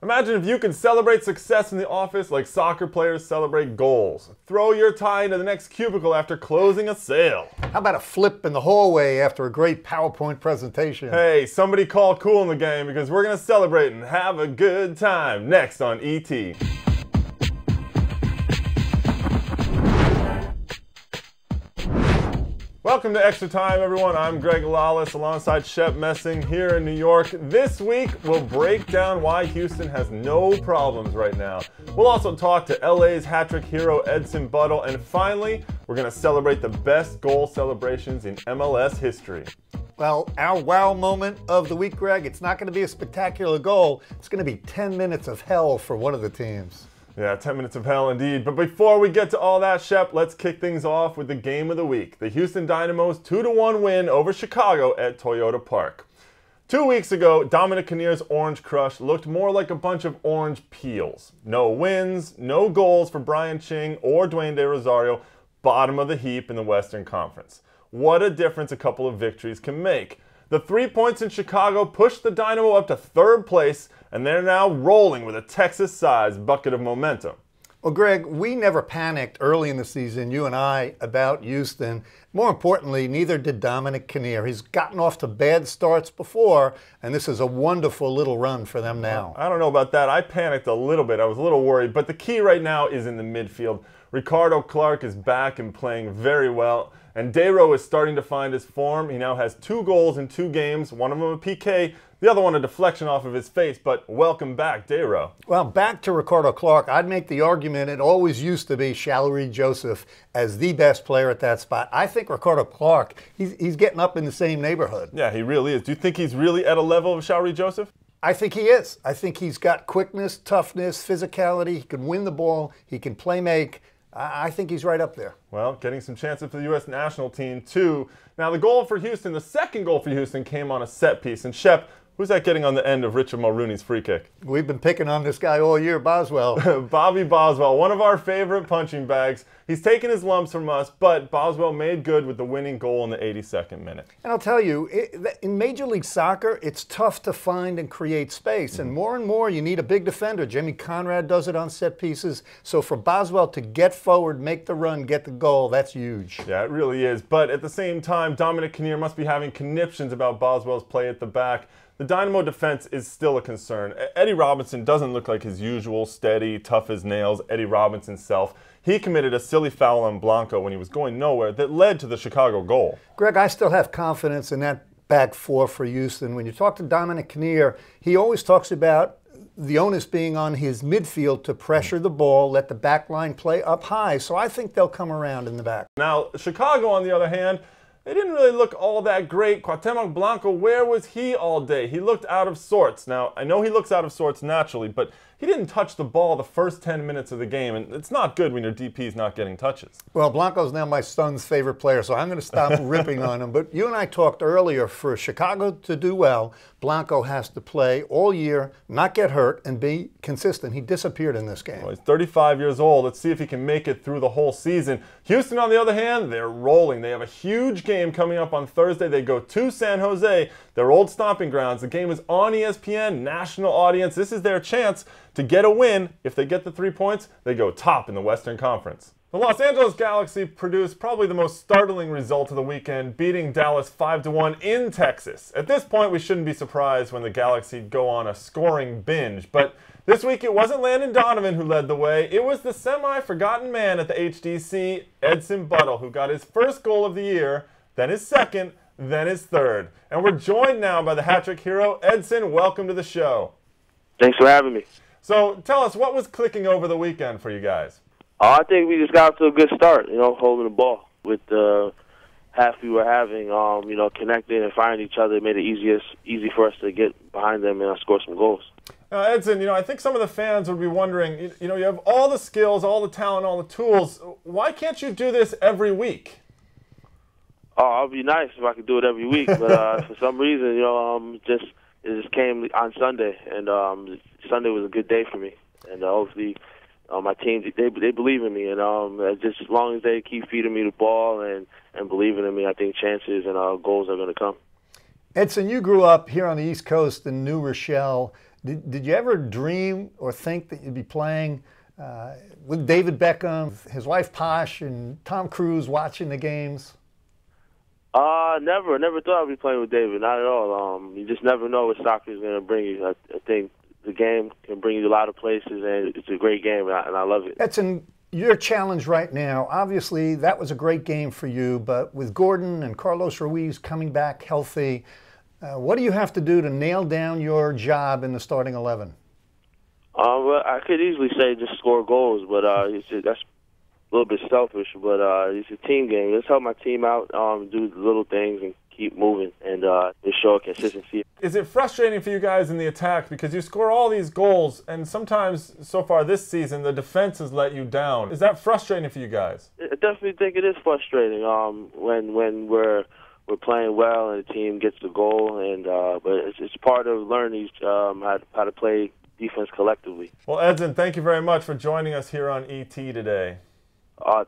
Imagine if you could celebrate success in the office like soccer players celebrate goals. Throw your tie into the next cubicle after closing a sale. How about a flip in the hallway after a great PowerPoint presentation? Hey, somebody call cool in the game because we're going to celebrate and have a good time. Next on ET. Welcome to Extra Time, everyone. I'm Greg Lawless alongside Shep Messing here in New York. This week, we'll break down why Houston has no problems right now. We'll also talk to LA's hat-trick hero Edson Buddle. And finally, we're going to celebrate the best goal celebrations in MLS history. Well, our wow moment of the week, Greg, it's not going to be a spectacular goal. It's going to be 10 minutes of hell for one of the teams. Yeah, 10 minutes of hell indeed. But before we get to all that, Shep, let's kick things off with the game of the week. The Houston Dynamo's 2-1 win over Chicago at Toyota Park. 2 weeks ago, Dominic Kinnear's Orange Crush looked more like a bunch of orange peels. No wins, no goals for Brian Ching or Dwayne De Rosario, bottom of the heap in the Western Conference. What a difference a couple of victories can make. The 3 points in Chicago pushed the Dynamo up to third place, and they're now rolling with a Texas-sized bucket of momentum. Well, Greg, we never panicked early in the season, you and I, about Houston. More importantly, neither did Dominic Kinnear. He's gotten off to bad starts before, and this is a wonderful little run for them now. I don't know about that. I panicked a little bit. I was a little worried, but the key right now is in the midfield. RICARDO CLARK is back and playing very well. And Dayro is starting to find his form. He now has 2 goals in 2 games, one of them a PK, the other one a deflection off of his face, but welcome back, Dayro. Well, back to RICARDO CLARK, I'd make the argument it always used to be Shallery Joseph as the best player at that spot. I think RICARDO CLARK, he's getting up in the same neighborhood. Yeah, he really is. Do you think he's really at a level of Shallery Joseph? I think he is. I think he's got quickness, toughness, physicality. He can win the ball. He can play make. I think he's right up there. Well, getting some chances for the U.S. national team, too. Now, the goal for Houston, the second goal for Houston came on a set piece. And Shep, who's that getting on the end of Richard Mulrooney's free kick? We've been picking on this guy all year, Boswell. Bobby Boswell, one of our favorite punching bags. He's taken his lumps from us, but Boswell made good with the winning goal in the 82nd minute. And I'll tell you, in Major League Soccer, it's tough to find and create space. And more, you need a big defender. Jimmy Conrad does it on set pieces. So for Boswell to get forward, make the run, get the goal, that's huge. Yeah, it really is. But at the same time, Dominic Kinnear must be having conniptions about Boswell's play at the back. The Dynamo defense is still a concern. Eddie Robinson doesn't look like his usual steady, tough as nails Eddie Robinson self. He committed a silly foul on Blanco when he was going nowhere that led to the Chicago goal. Greg, I still have confidence in that back four for Houston. When you talk to Dominic Kinnear, he always talks about the onus being on his midfield to pressure the ball, let the back line play up high. So I think they'll come around in the back. Now, Chicago, on the other hand, they didn't really look all that great. CAUHTEMOC BLANCO, where was he all day? He looked out of sorts. Now, I know he looks out of sorts naturally, but he didn't touch the ball the first 10 minutes of the game, and it's not good when your DP is not getting touches. Well, Blanco's now my son's favorite player, so I'm going to stop ripping on him. But you and I talked earlier, for Chicago to do well, Blanco has to play all year, not get hurt, and be consistent. He disappeared in this game. Well, he's 35 years old. Let's see if he can make it through the whole season. Houston, on the other hand, they're rolling. They have a huge game coming up on Thursday. They go to San Jose, their old stomping grounds. The game is on ESPN, national audience. This is their chance to get a win. If they get the 3 points, they go top in the Western Conference. The Los Angeles Galaxy produced probably the most startling result of the weekend, beating Dallas 5-1 in Texas. At this point, we shouldn't be surprised when the Galaxy go on a scoring binge. But this week, it wasn't Landon Donovan who led the way. It was the semi-forgotten man at the HDC, Edson Buddle, who got his first goal of the year, then his second, then his third. And we're joined now by the hat-trick hero, Edson. Welcome to the show. Thanks for having me. So tell us, what was clicking over the weekend for you guys? I think we just got off to a good start, holding the ball. With the half we were having, connecting and finding each other, it made it easy for us to get behind them and score some goals. Edson, I think some of the fans would be wondering, you have all the skills, all the talent, all the tools. Why can't you do this every week? Oh, it'd be nice if I could do it every week, but for some reason, it just came on Sunday, and Sunday was a good day for me, and hopefully my team, they believe in me, and just as long as they keep feeding me the ball and believing in me, I think chances and goals are going to come. Edson, you grew up here on the East Coast in New Rochelle. Did you ever dream or think that you'd be playing with David Beckham, his wife Posh, and Tom Cruise watching the games? Never thought I'd be playing with David. Not at all. You just never know what soccer is going to bring you. I think the game can bring you to a lot of places, and it's a great game, and I love it. Edson, your challenge right now, obviously that was a great game for you, but with Gordon and Carlos Ruiz coming back healthy, what do you have to do to nail down your job in the starting 11? Well, I could easily say just score goals, but that's a little bit selfish. But it's a team game. Let's help my team out, do the little things, and keep moving, and just show consistency. Is it frustrating for you guys in the attack because you score all these goals, and sometimes so far this season the defense has let you down? Is that frustrating for you guys? I definitely think it is frustrating when we're playing well and the team gets the goal, and but it's part of learning how to play defense collectively. Well, Edson, thank you very much for joining us here on ET today.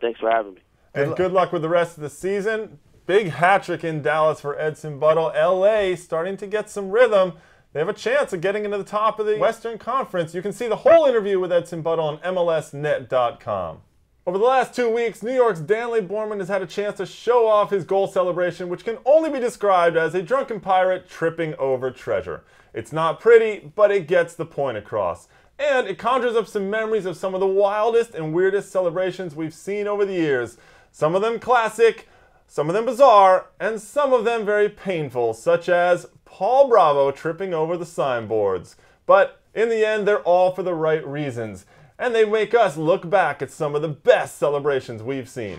Thanks for having me. And good luck with the rest of the season. Big hat-trick in Dallas for Edson Buddle. LA starting to get some rhythm. They have a chance of getting into the top of the Western Conference. You can see the whole interview with Edson Buddle on MLSnet.com. Over the last 2 weeks, New York's Danley Borman has had a chance to show off his goal celebration, which can only be described as a drunken pirate tripping over treasure. It's not pretty, but it gets the point across. And it conjures up some memories of some of the wildest and weirdest celebrations we've seen over the years. Some of them classic, some of them bizarre, and some of them very painful, such as Paul Bravo tripping over the signboards. But in the end, they're all for the right reasons, and they make us look back at some of the best celebrations we've seen.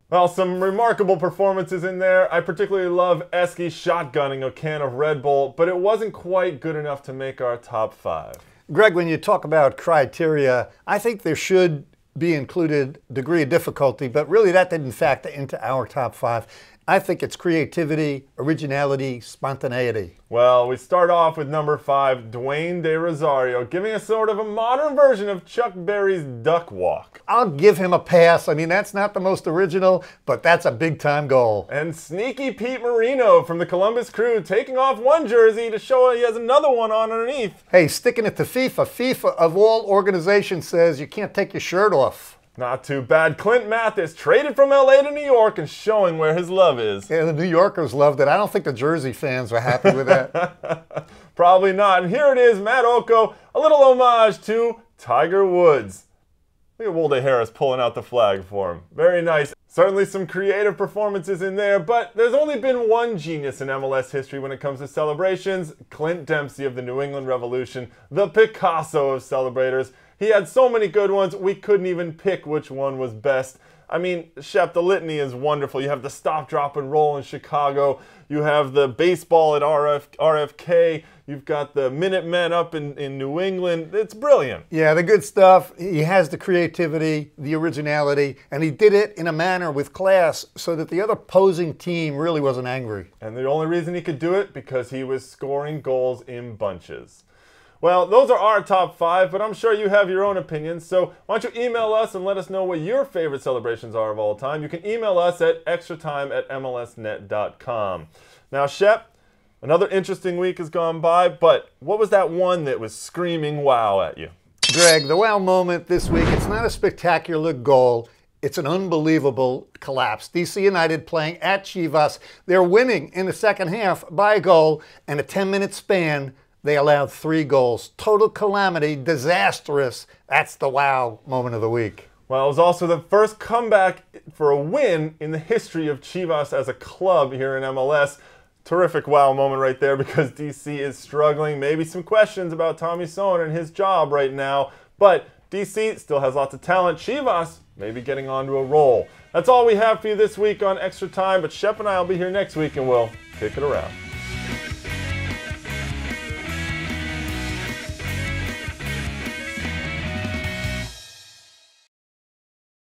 Well, some remarkable performances in there. I particularly love Esky shotgunning a can of Red Bull, but it wasn't quite good enough to make our top 5. Greg, when you talk about criteria, I think there should be included degree of difficulty, but really that didn't factor into our top 5. I think it's creativity, originality, spontaneity. Well, we start off with number 5, Dwayne De Rosario, giving us sort of a modern version of Chuck Berry's duck walk. I'll give him a pass. I mean, that's not the most original, but that's a big-time goal. And sneaky Pete Marino from the Columbus Crew taking off one jersey to show he has another one on underneath. Hey, sticking it to FIFA. FIFA, of all organizations, says you can't take your shirt off. Not too bad. Clint Mathis traded from LA to New York and showing where his love is. Yeah, the New Yorkers loved it. I don't think the Jersey fans were happy with that. Probably not. And here it is, Matt Oko, a little homage to Tiger Woods. Look at Wolde Harris pulling out the flag for him. Very nice. Certainly some creative performances in there, but there's only been one genius in MLS history when it comes to celebrations, Clint Dempsey of the New England Revolution, the Picasso of celebrators. He had so many good ones, we couldn't even pick which one was best. I mean, Shep, the litany is wonderful. You have the stop, drop, and roll in Chicago. You have the baseball at RFK. You've got the Minutemen up in New England. It's brilliant. Yeah, the good stuff. He has the creativity, the originality, and he did it in a manner with class so that the other opposing team really wasn't angry. And the only reason he could do it, because he was scoring goals in bunches. Well, those are our top 5, but I'm sure you have your own opinions, so why don't you email us and let us know what your favorite celebrations are of all time. You can email us at extratime@mlsnet.com. Now, Shep, another interesting week has gone by, but what was that one that was screaming wow at you? Greg, the wow moment this week, it's not a spectacular goal. It's an unbelievable collapse. DC United playing at Chivas. They're winning in the second half by a goal, and a 10-minute span, they allowed 3 goals. Total calamity, disastrous. That's the wow moment of the week. Well, it was also the first comeback for a win in the history of Chivas as a club here in MLS. Terrific wow moment right there because DC is struggling. Maybe some questions about Tommy Sohn and his job right now. But DC still has lots of talent. Chivas maybe getting onto a roll. That's all we have for you this week on Extra Time. But Shep and I will be here next week and we'll kick it around.